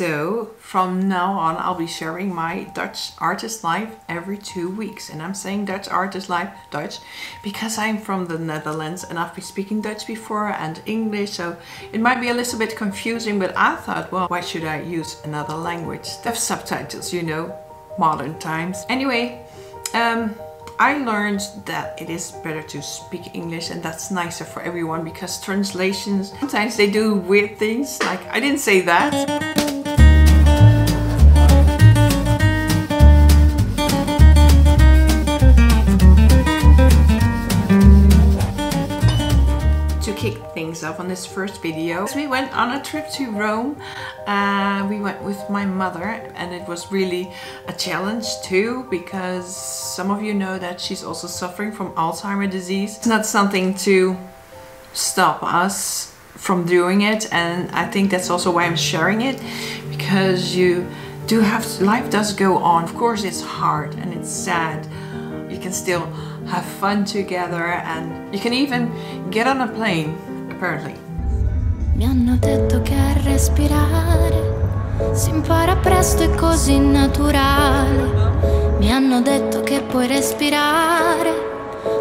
So from now on I'll be sharing my Dutch artist life every 2 weeks. And I'm saying Dutch artist life, Dutch, because I'm from the Netherlands and I've been speaking Dutch before and English, so it might be a little bit confusing, but I thought, well, why should I use another language? They have subtitles, you know, modern times. Anyway, I learned that it is better to speak English, and that's nicer for everyone because translations, sometimes they do weird things, like I didn't say that. To kick things off on this first video, we went on a trip to Rome. We went with my mother, and it was really a challenge too, because some of you know that she's also suffering from Alzheimer disease. It's not something to stop us from doing it, and I think that's also why I'm sharing it, because you do have to, life does go on. Of course it's hard and it's sad. You can still have fun together, and you can even get on a plane, apparently. Mi hanno detto che a respirare si impara presto e così naturale. Mi hanno detto che puoi respirare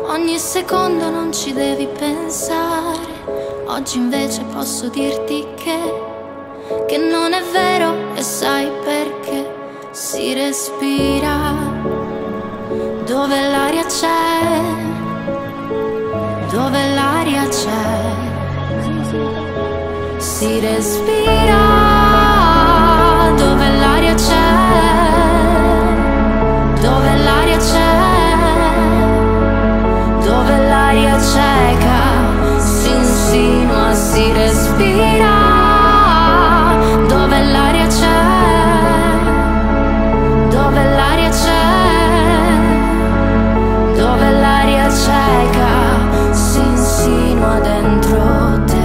ogni secondo, non ci devi pensare. Oggi invece posso dirti che non è vero, e sai perché? Si respira dove l'aria c'è, dove l'aria c'è. Si respira dove l'aria c'è, dove l'aria c'è, dove l'aria cieca si insinua. Si respira dove l'aria c'è, dove l'aria c'è, dove l'aria cieca si insinua dentro te.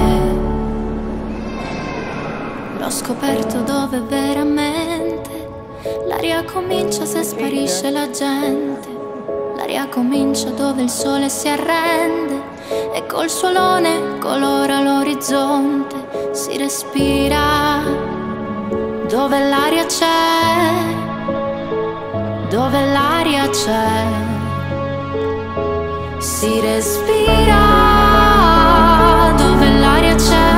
L'ho scoperto dove veramente l'aria comincia se sparisce la gente. L'aria comincia dove il sole si arrende e col suo alone colora l'orizzonte. Si respira dove l'aria c'è, dove l'aria c'è. Si respira dove l'aria c'è,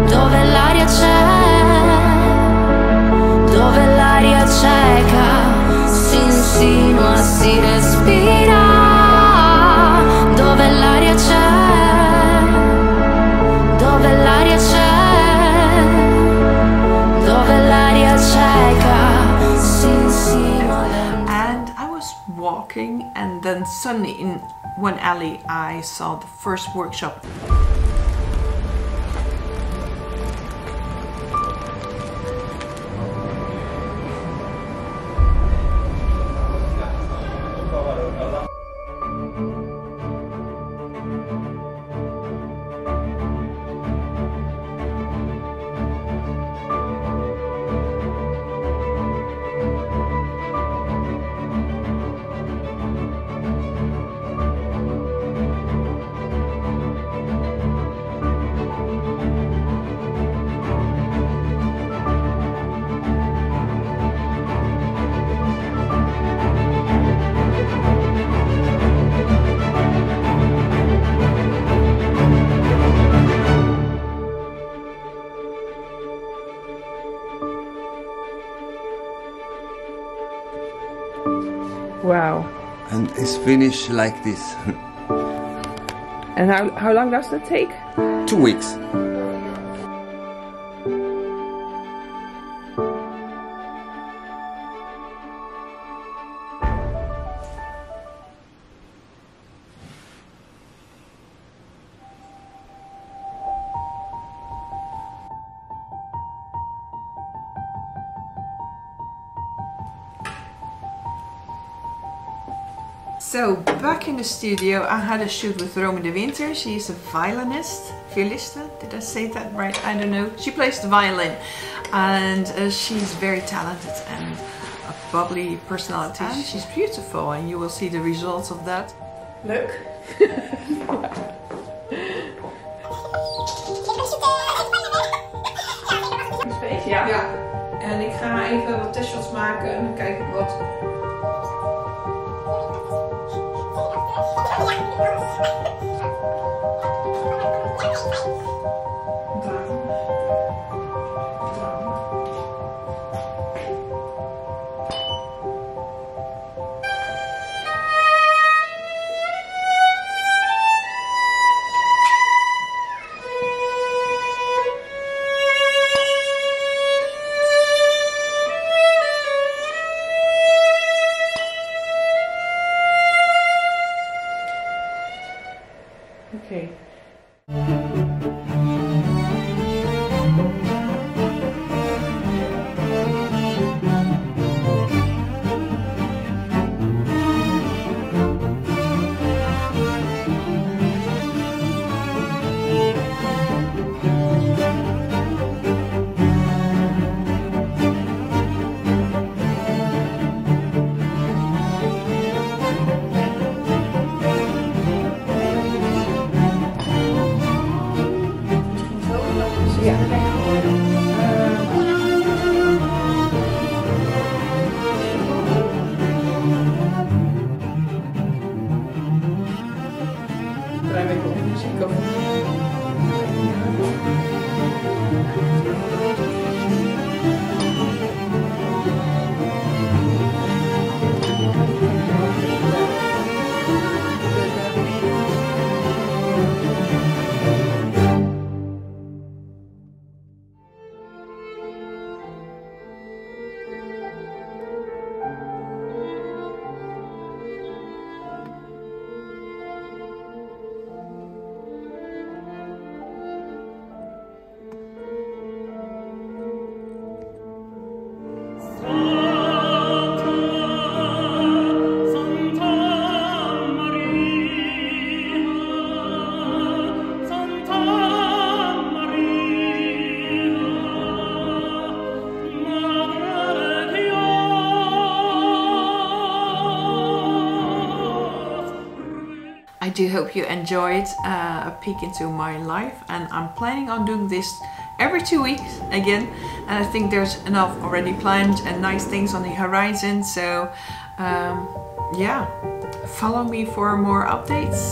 dove l'aria c'è, dove l'aria cieca si insinua. Si respira dove l'aria c'è, dove l'aria c'è, dove l'aria cieca si insinua. And I was walking, and then suddenly in one alley I saw the first workshop. Wow. And it's finished like this. And how long does that take? 2 weeks. So back in the studio, I had a shoot with Rome de Winter. She's a violinist, violista, did I say that right? I don't know. She plays the violin, and she's very talented and a bubbly personality. And she's beautiful, and you will see the results of that. Look. Ja. En ik ga even wat testshots maken en dan kijk ik wat. Okay. Ja, draai ik op muziek op. I do hope you enjoyed a peek into my life, and I'm planning on doing this every 2 weeks again, and I think there's enough already planned and nice things on the horizon, so yeah, follow me for more updates.